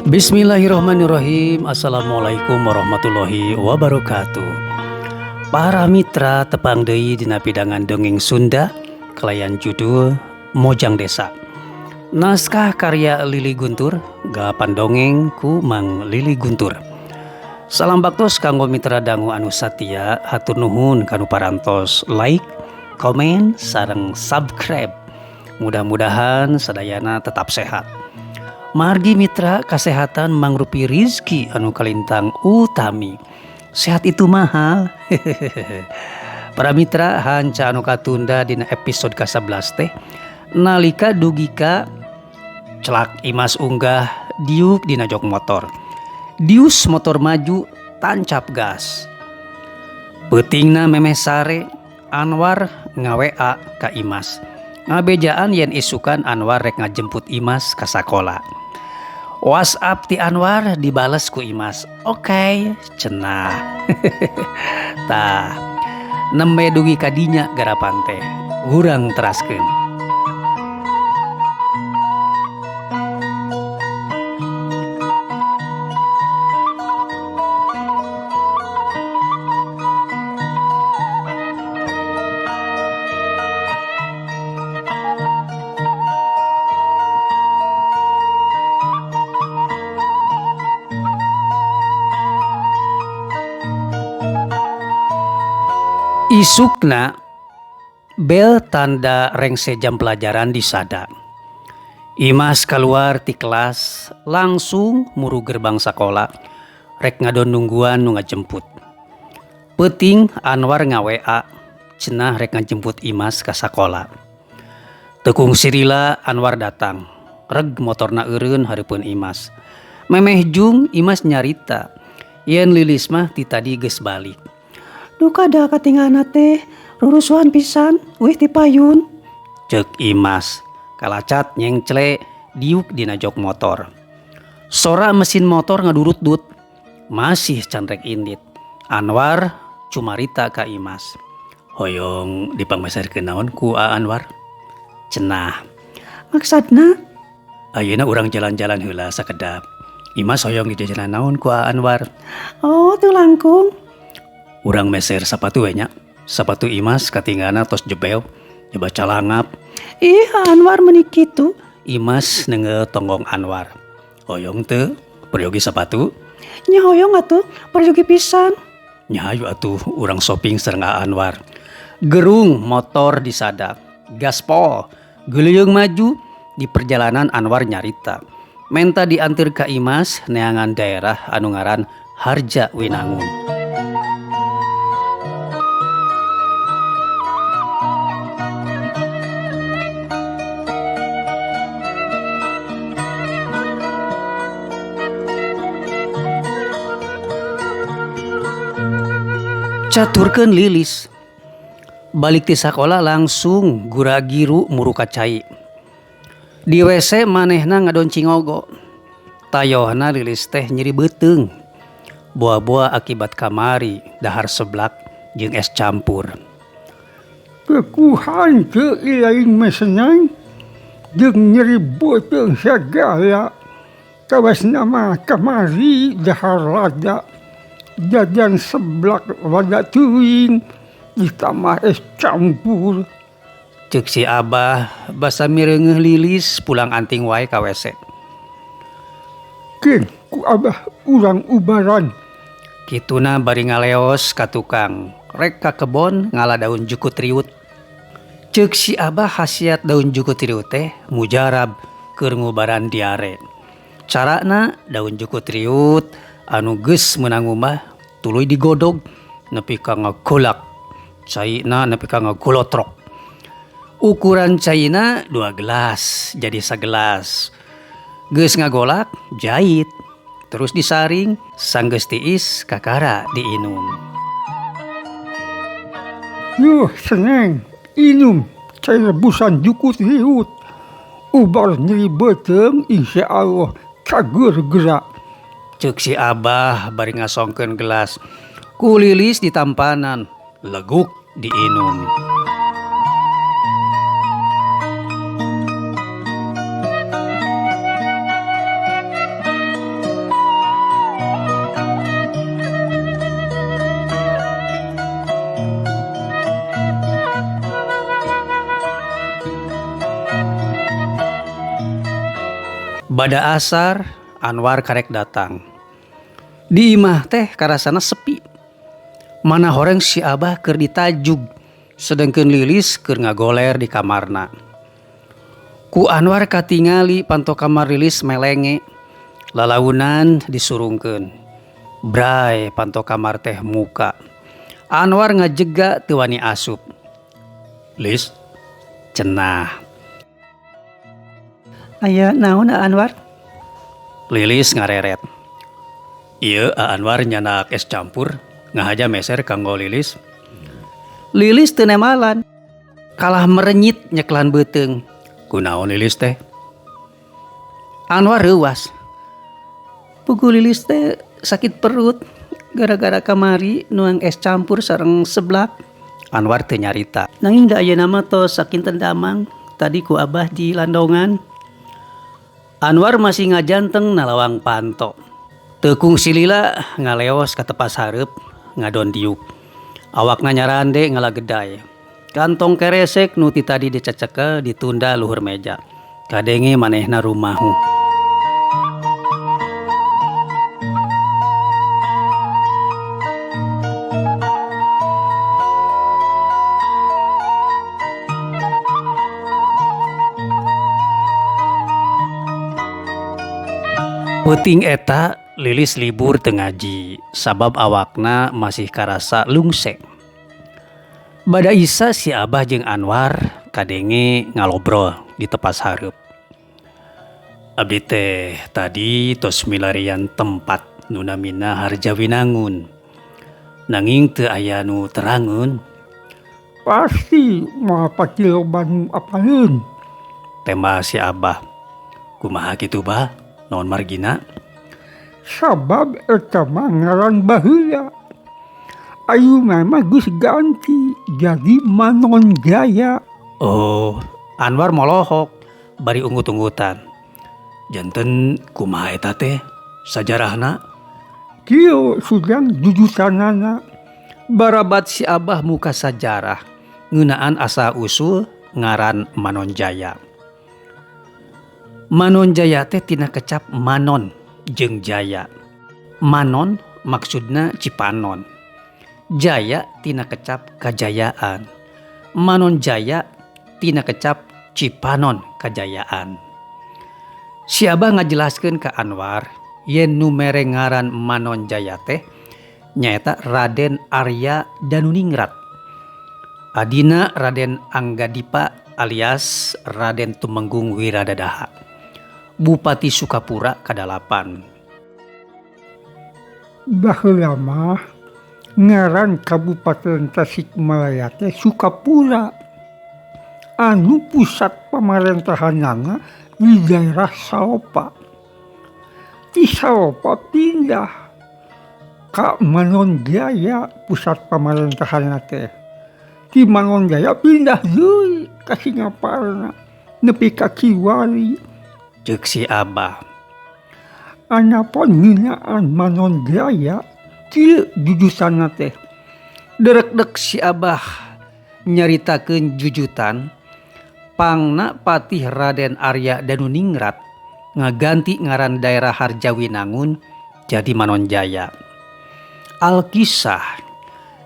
Bismillahirrahmanirrahim. Assalamualaikum warahmatullahi wabarakatuh. Para mitra tepang deui dina pidangan dongeng Sunda kalayan judul Mojang Desa. Naskah karya Lili Guntur, gapan dongeng ku Mang Lili Guntur. Salam baktos kanggo mitra dangu anu satia, hatur nuhun kanu parantos like, komen, sareng subscribe. Mudah-mudahan sadayana tetap sehat. Margi mitra kesehatan mangrupi rizki anu kalintang utami. Sehat itu mahal. Para mitra hanca anu katunda dina episode ke-11 teh nalika dugika celak Imas unggah diuk dina jok motor. Dius motor maju tancap gas. Peutingna memeh sare Anwar ngaWA ka Imas. Ngabejaan yen isukan Anwar rek ngajemput Imas ka sakola. WhatsApp ti Anwar dibales ku Imas. Oke, cenah. Tah, nembe dugi kadinya garapan teh. Urang teraskeun. Isukna bel tanda rengse jam pelajaran disada. Imas keluar ti kelas langsung muru gerbang sekolah rek ngadon nungguan nu ngajemput. Peuting Anwar ngaWA cenah rek ngajemput Imas ka sakola. Tekung sirila Anwar datang. Reg motorna eureun hareupeun Imas. Memeh jung Imas nyarita yen Lilis mah ti tadi geus balik. Duka da katinggalna teh rurusuhan pisan weh ti payun. Ceuk Imas kalacat nyengcle diuk dina jok motor. Sora mesin motor ngadurut-dut masih can rek indit. Anwar cumarita ka Imas. Hoyong dipangmeserkeun naon ku Anwar? Cenah. Maksudna? Ayeuna urang jalan-jalan heula sakedap. Imas hoyong di jajanan naon ku Anwar? Oh, teu langkung. Urang meser sapatu nya. Sapatu Imas katinggana tos jebel. Nyoba calangap. Ih Anwar meuni kitu. Imas neungeul tonggong Anwar. Hoyong teu peryogi sapatu? Nya hoyong atuh peryogi pisan. Nya hayu atuh urang shopping sareng Anwar. Gerung motor disadak. Gaspol. Geuleung maju di perjalanan Anwar nyarita. Menta diantir ka Imas neangan daerah anu ngaran Harja Winangun. Caturkeun Lilis. Balik ti sakola langsung gura-giru muru ka cai. Di WC manehna ngadon cingogo. Tayohna Lilis teh nyeri beuteung. Buah-buah akibat kamari dahar seblak jeung es campur. Kekuhan teu ilaing mesenang jeung nyeri beuteung sagala. Kawasna mah kamari dahar lada. Jajan seblak lada teuing ditambah es campur. Ceuk si Abah basa mireungeuh Lilis pulang anting wae ka WC. Keun ku Abah urang ubaran. Kituna bari ngaleos ka tukang. Rek ka kebon ngala daun jukut riut. Ceuk si Abah hasiat daun jukut riut teh mujarab keur ngubaran diare. Carana daun jukut riut anu geus meunang umah tuluy digodog nepi ka ngagolak. Caina nepi ka ngagolotrok. Ukuran caina 2 gelas jadi sagelas. Geus ngagolak jahit. Terus disaring sanggeus tiis kakara diinum. Yuh seneng inum cai rebusan jukut riut. Ubar nyeri beuteung insyaallah cager gerak. Ceuk si Abah bari ngasongkeun gelas. Ku Lilis ditampanan leguk diinum. Bada asar Anwar karek datang. Di imah teh karasana sepi. Mana horeng si Abah keur ditajug, sedengkeun Lilis keur ngagoler di kamarna. Ku Anwar katingali panto kamar Lilis melenge, lalaunan disurungkeun. Bray panto kamar teh muka. Anwar ngajega teu wani asup. Lis, cenah. Aya naon Anwar? Lilis ngareret. Ieu Anwar nyanak es campur, ngahaja meser kanggo Lilis. Lilis teu nemalan. Kalah merenyit nyeklan beuteung. Kunaon Lilis teh? Anwar reuwas. Pugu Lilis teh sakit perut gara-gara kamari nuang es campur sareng seblak. Anwar teu nyarita. Nanging da ayeuna mah tos saking tendamang tadi ku Abah di landongan. Anwar masih ngajanteng nalawang panto. Tekung si Lila ngaleos ka tepas hareup ngadon diuk. Awakna nyarande ngalagedai. Kantong keresek nu ti tadi diceceke ditunda luhur meja. Kadenge manehna rumahu. Peuting eta Lilis libur teu ngaji sabab awakna masih karasa lungsek. Bada isa si Abah jeung Anwar kadenge ngalobrol di tepas hareup. Abdi teh tadi tos milarian tempat nu namina Harjawinangun. Nanging teu aya nu terangeun. Pasti moal paciloban apaleun. Tema si Abah. Kumaha kitu bah? Naon margina? Sabab eta mah ngaran baheula. Ayeuna mah geus ganti jadi Manon Jaya. Oh, Anwar molohok bari unggut-unggutan. Janten kumaha eta teh sajarahna? Kieu sudang jujutanana. Barabat si Abah muka sajarah ngeunaan asa usul ngaran Manon Jaya. Manon Jaya teh tina kecap Manon jeung Jaya. Manon maksudna Cipanon. Jaya tina kecap kajayaan. Manon Jaya tina kecap Cipanon kajayaan. Si Abah ngajelaskeun ka Anwar yen nu mere ngaran Manon Jaya teh nyaeta Raden Arya Danuningrat. Adina Raden Anggadipa alias Raden Tumenggung Wiradadaha, Bupati Sukapura kadalapan. Baheula mah ngaran Kabupaten Tasikmalaya teh Sukapura. Anu pusat pamarentahanana di daerah Salopa. Di Salopa pindah ka Manon Jaya pusat pamarentahanna teh. Di Manon Jaya pindah deui ka Singaparna nepi ka Kiwari. Ceuk si Abah. Anapun ngeunaan Manon Jaya kieu jujutanna teh. Derek-dek si Abah nyaritakeun jujutan pangna Patih Raden Arya Danuningrat ngaganti ngaran daerah Harjawinangun jadi Manon Jaya. Alkisah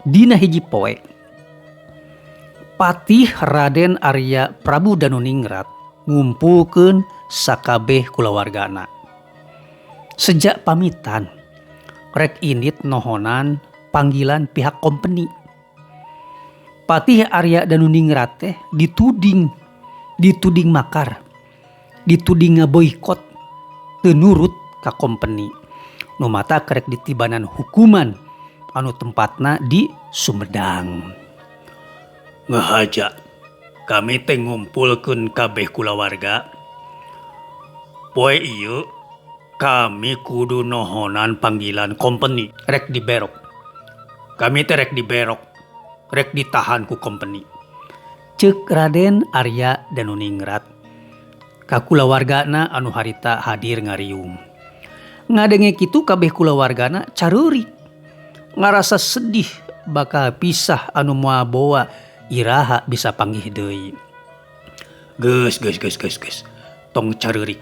dina hiji poe Patih Raden Arya Prabu Danuningrat ngumpulkeun sakabeh kulawargana. Sejak pamitan rek indit nohonan panggilan pihak kompeni. Patih Arya Danuningrat teh dituding makar, dituding ngaboikot, teu nurut ka kompeni. Nu mata kerek ditibanan hukuman anu tempatna di Sumedang. Ngahaja kami teh ngumpulkeun kabeh kulawarga. Poe ieu kami kudu nohonan panggilan kompeni rek diberok. Kami teh rek diberok, rek ditahan ku kompeni. Ceuk Raden Arya Danuningrat ka kulawargana anu harita hadir ngariung. Ngadenge kitu kabeh kulawargana careurik. Ngarasa sedih bakal pisah anu moal boa iraha bisa panggih deui. Geus. Tong careurik.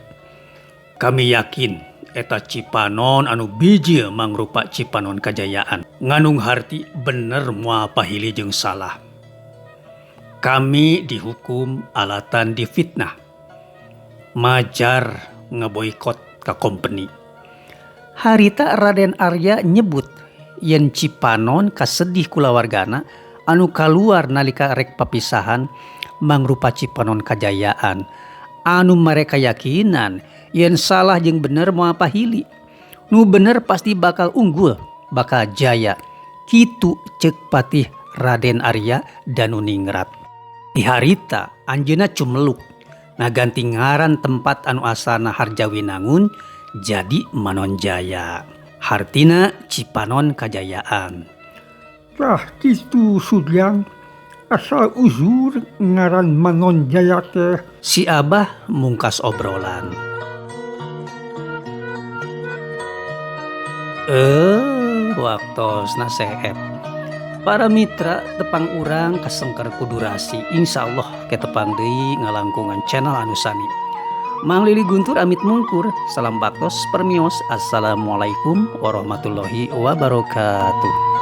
Kami yakin eta Cipanon anu biji mangrupa Cipanon Kajayaan. Nganung harti bener moal pahili jeung salah. Kami dihukum alatan difitnah. Majar ngeboikot ka company. Harita Raden Arya nyebut yen Cipanon kasedih kulawargana anu kaluar nalika rek papisahan mangrupa Cipanon Kajayaan. Anu mereka yakinan yen salah jeung bener moal pahili. Nu bener pasti bakal unggul, bakal jaya. Kitu ceuk patih Raden Arya Danuningrat. Di harita anjeunna cumeluk ngaganti ngaran tempat anu asalna Harjawinangun jadi Manonjaya. Hartina Cipanon Kajayaan. Tah kitu Sudyang, asal uzur ngaran Manonjaya teh. Si Abah mungkas obrolan. Waktosna sehet. Para mitra tepang urang kasengker ku durasi. Insyaallah ketepang deui ngalangkungan channel anu sami. Mang Lili Guntur amit mungkur. Salam baktos permios. Assalamualaikum warahmatullahi wabarakatuh.